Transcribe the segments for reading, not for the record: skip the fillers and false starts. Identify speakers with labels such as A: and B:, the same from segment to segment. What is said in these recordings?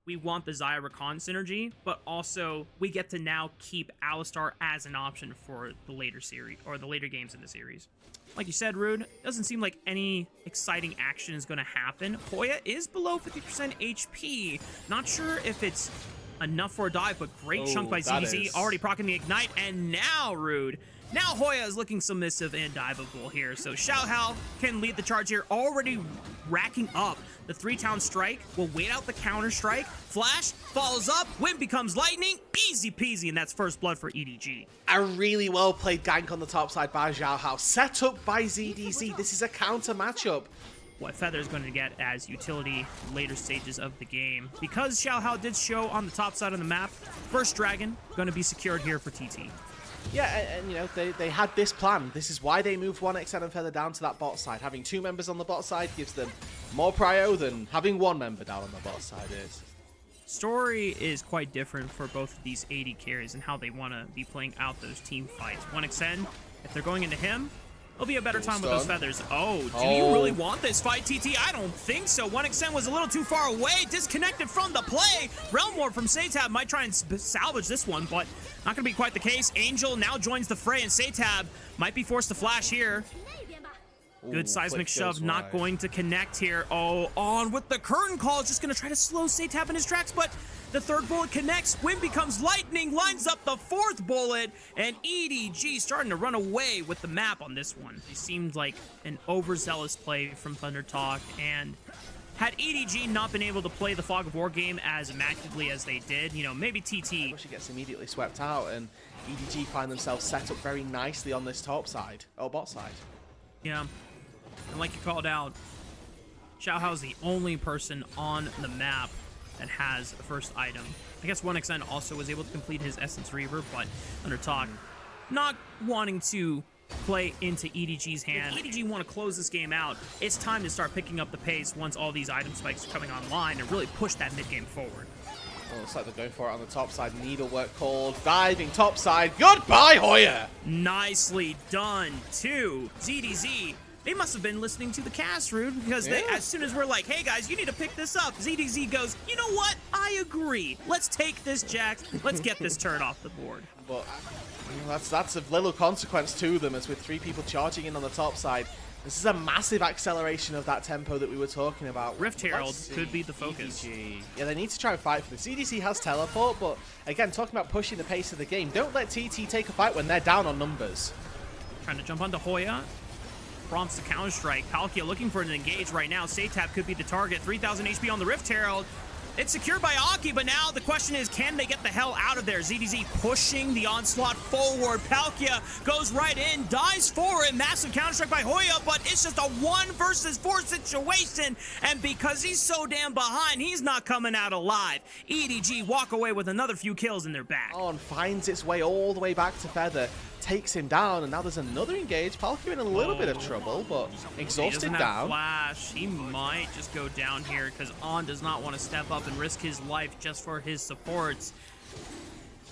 A: we want the Xayah Rakan synergy, but also we get to now keep Alistar as an option for the later series, or the later games in the series. Like you said, Rude, doesn't seem like any exciting action is going to happen. Hoya is below 50% HP. Not sure if it's enough for a dive, but great chunk by ZDZ, already proccing the Ignite, and now, Rude, now Hoya is looking submissive and diveable here. So Xiaohao can lead the charge here, already racking up the 3-town strike. Will wait out the counter strike. Flash follows up. Wind becomes lightning. Easy peasy, and that's first blood for EDG.
B: A really well played gank on the top side by Xiaohao, set up by ZDZ. This is a counter matchup.
A: What Feather's going to get as utility later stages of the game. Because Xiaohao did show on the top side of the map, first dragon going to be secured here for TT.
B: Yeah, and you know, they had this plan. This is why they moved 1xN and Feather down to that bot side. Having 2 members on the bot side gives them more prio than having 1 member down on the bot side is.
A: Story is quite different for both of these AD carries and how they want to be playing out those team fights. 1xN, if they're going into him, it'll be a better time with those Feathers. Oh, do you really want this fight, TT? I don't think so. 1xN was a little too far away, disconnected from the play. Realm Warp from Satab might try and salvage this one, but not going to be quite the case. Angel now joins the fray, and Satab might be forced to flash here. Good seismic shove, not going to connect here. Oh, on with the curtain call, just going to try to slow Satab in his tracks, but the 3rd bullet connects. Wind becomes lightning, lines up the 4th bullet, and EDG starting to run away with the map on this one. It seemed like an overzealous play from ThunderTalk, and had EDG not been able to play the Fog of War game as immaculately as they did, you know, maybe TT.
B: She gets immediately swept out, and EDG find themselves set up very nicely on this top side, or bot side.
A: Yeah, and like you called out, Xiaohao's the only person on the map that has the first item. I guess 1xN also was able to complete his Essence Reaver, but ThunderTalk not wanting to play into EDG's hand. If EDG want to close this game out, it's time to start picking up the pace once all these item spikes are coming online and really push that mid game forward.
B: Well, looks like they're going for it on the top side. Needlework called, diving top side. Goodbye, Hoya!
A: Nicely done, too. ZDZ, they must have been listening to the cast, Rude, because they, as soon as we're like, hey guys, you need to pick this up, ZDZ goes, you know what? I agree. Let's take this, Jax. Let's get this turn off the board.
B: Well, that's of little consequence to them, as with 3 people charging in on the top side. This is a massive acceleration of that tempo that we were talking about.
A: Rift Herald could be the focus.
B: EDG. Yeah, they need to try and fight for this. CDC has teleport, but again, talking about pushing the pace of the game, don't let TT take a fight when they're down on numbers.
A: Trying to jump onto Hoya. Prompts the counter-strike. Palkia looking for an engage right now. Satab could be the target. 3,000 HP on the Rift Herald. It's secured by Aki, but now the question is, can they get the hell out of there? ZDZ pushing the onslaught forward. Palkia goes right in, dives for it. Massive counter-strike by Hoya, but it's just a 1 versus 4 situation. And because he's so damn behind, he's not coming out alive. EDG walk away with another few kills in their back.
B: On finds its way all the way back to Feather. Takes him down, and now there's another engage. Palkia in a little bit of trouble, but exhausted down.
A: Flash. He might just go down here because On does not want to step up and risk his life just for his supports.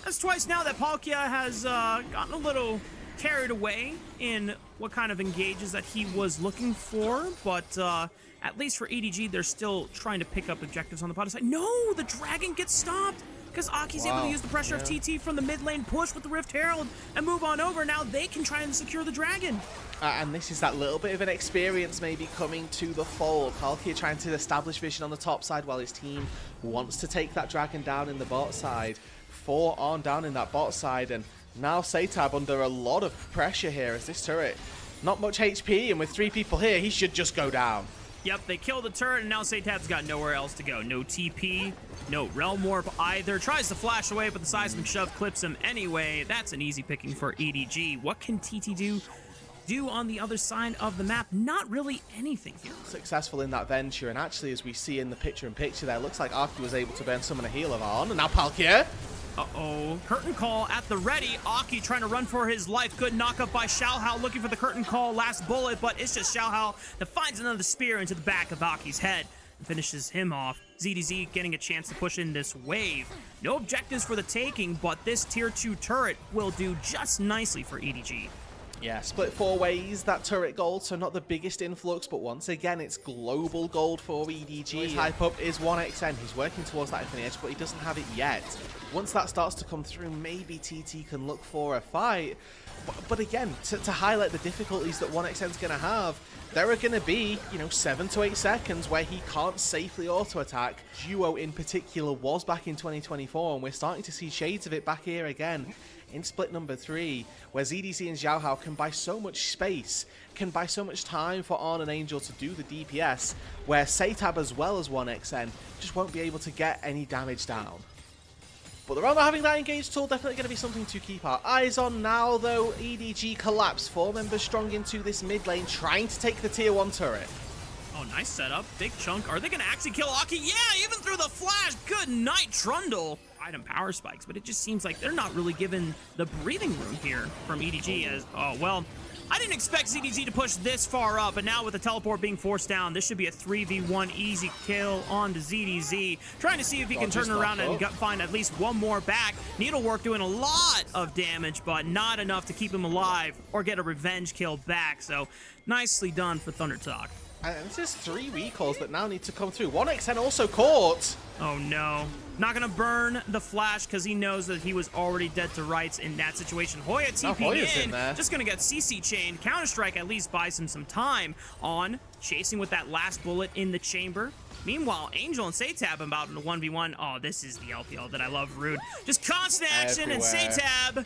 A: That's twice now that Palkia has gotten a little carried away in what kind of engages that he was looking for, but at least for EDG, they're still trying to pick up objectives on the bottom side. No, the dragon gets stopped. Because Aki's able to use the pressure of TT from the mid lane push with the Rift Herald and move on over. Now they can try and secure the dragon.
B: And this is that little bit of an experience maybe coming to the fold. Palkia trying to establish vision on the top side while his team wants to take that dragon down in the bot side. 4 on down in that bot side, and now Satab under a lot of pressure here as this turret, not much HP, and with 3 people here, he should just go down.
A: Yep, they kill the turret, and now Satab's got nowhere else to go. No TP, no Realm Warp either. Tries to flash away, but the seismic shove clips him anyway. That's an easy picking for EDG. What can TT do on the other side of the map? Not really anything here.
B: Successful in that venture, and actually, as we see in the picture-in-picture there, looks like Aki was able to burn summon a healer on, and now Palkia.
A: Uh-oh. Curtain call at the ready. Aki trying to run for his life. Good knockup by Xiaohao looking for the curtain call. Last bullet, but it's just Xiaohao that finds another spear into the back of Aki's head and finishes him off. ZDZ getting a chance to push in this wave. No objectives for the taking, but this tier 2 turret will do just nicely for EDG.
B: Yeah, split 4 ways, that turret gold, so not the biggest influx, but once again, it's global gold for EDG. His hype up is 1xN. He's working towards that infinity edge, but he doesn't have it yet. Once that starts to come through, maybe TT can look for a fight. But again, to highlight the difficulties that 1xN's going to have, there are going to be, 7 to 8 seconds where he can't safely auto-attack. Duo in particular was back in 2024, and we're starting to see shades of it back here again in split number 3, where ZDC and Xiaohao can buy so much space, can buy so much time for Arn and Angel to do the DPS, where Satab as well as 1xN just won't be able to get any damage down. But the not having that engaged tool, definitely going to be something to keep our eyes on now, though. EDG collapse, 4 members strong into this mid lane, trying to take the tier 1 turret.
A: Oh, nice setup. Big chunk. Are they going to actually kill Aki? Yeah, even through the flash. Good night, Trundle. Item power spikes, but it just seems like they're not really given the breathing room here from EDG as, oh, well, I didn't expect ZDZ to push this far up, but now with the teleport being forced down, this should be a 3v1 easy kill on to ZDZ. Trying to see if he can turn around and find at least one more back. Needlework doing a lot of damage, but not enough to keep him alive or get a revenge kill back. So nicely done for ThunderTalk.
B: And this is 3 recalls that now need to come through. 1xN also caught.
A: Oh no. Not gonna burn the flash because he knows that he was already dead to rights in that situation. Hoya TP'ing in there. Just gonna get CC chained. Counter-Strike at least buys him some time on chasing with that last bullet in the chamber. Meanwhile, Angel and Satab about in a 1v1. Oh, this is the LPL that I love, Rude. Just constant action and Satab,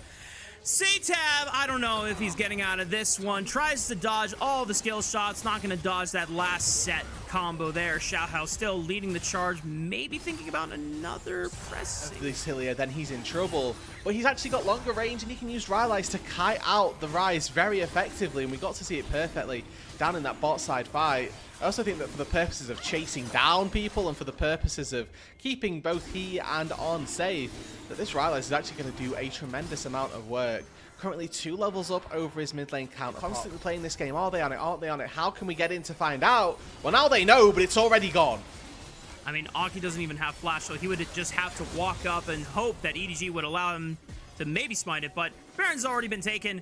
A: I don't know if he's getting out of this one. Tries to dodge all the skill shots. Not going to dodge that last set combo there. Xiaohao still leading the charge. Maybe thinking about another pressing.
B: This Hylia, then he's in trouble. But he's actually got longer range, and he can use Rylai's to kite out the Ryze very effectively. And we got to see it perfectly down in that bot side fight. I also think that for the purposes of chasing down people and for the purposes of keeping both he and On safe, that this Rylai's is actually going to do a tremendous amount of work. Currently 2 levels up over his mid lane count. Constantly playing this game. Are they on it? Aren't they on it? How can we get in to find out? Well, now they know, but it's already gone.
A: I mean, Aki doesn't even have flash, so he would just have to walk up and hope that EDG would allow him to maybe smite it, but Baron's already been taken.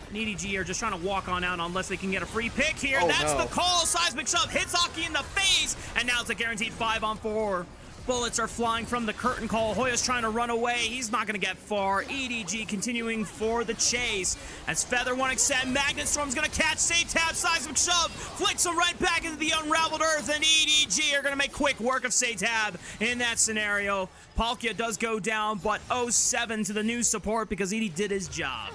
A: And EDG are just trying to walk on out unless they can get a free pick here.
B: Oh,
A: that's
B: no.
A: the call. Seismic shove hits Aki in the face, and now it's a guaranteed 5-on-4. Bullets are flying from the curtain call. Hoya's trying to run away. He's not going to get far. EDG continuing for the chase. As Feather 1xN, Magnet Storm's going to catch Satab. Seismic shove flicks him right back into the unraveled earth, and EDG are going to make quick work of Satab in that scenario. Palkia does go down, but 0-7 to the new support because ED did his job.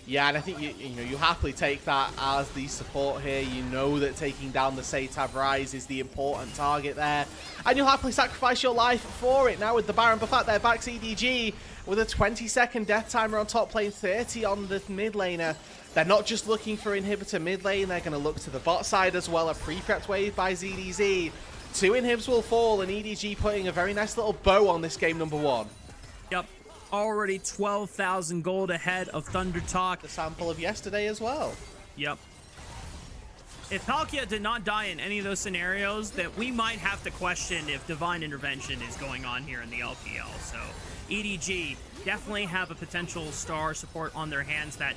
B: Yeah, and I think you happily take that as the support here. You know that taking down the Satab Ryze is the important target there. And you'll happily sacrifice your life for it. Now with the Baron buff out there, back to EDG with a 20-second death timer on top lane, 30 on the mid laner. They're not just looking for inhibitor mid lane, they're going to look to the bot side as well. A pre-prepped wave by ZDZ. 2 inhibs will fall, and EDG putting a very nice little bow on this game number 1.
A: Yep. Already 12,000 gold ahead of ThunderTalk.
B: The sample of yesterday as well.
A: Yep. If Palkia did not die in any of those scenarios, that we might have to question if divine intervention is going on here in the LPL. So EDG definitely have a potential star support on their hands that,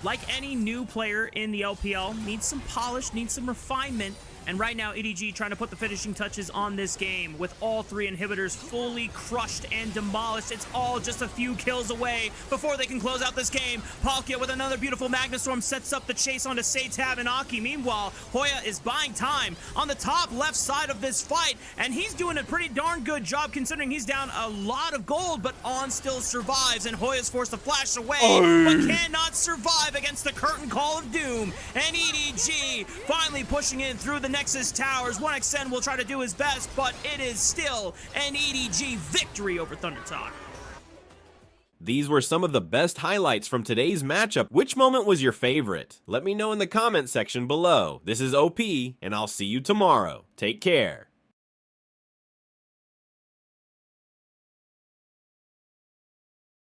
A: like any new player in the LPL, needs some polish, needs some refinement. And right now, EDG trying to put the finishing touches on this game with all 3 inhibitors fully crushed and demolished. It's all just a few kills away before they can close out this game. Palkia with another beautiful Magnastorm sets up the chase onto Satab and Aki. Meanwhile, Hoya is buying time on the top left side of this fight, and he's doing a pretty darn good job considering he's down a lot of gold, but On still survives, and Hoya's forced to flash away, but cannot survive against the curtain call of doom. And EDG finally pushing in through the Nexus Towers. 1xN will try to do his best, but it is still an EDG victory over ThunderTalk.
C: These were some of the best highlights from today's matchup. Which moment was your favorite? Let me know in the comment section below. This is OP, and I'll see you tomorrow. Take care.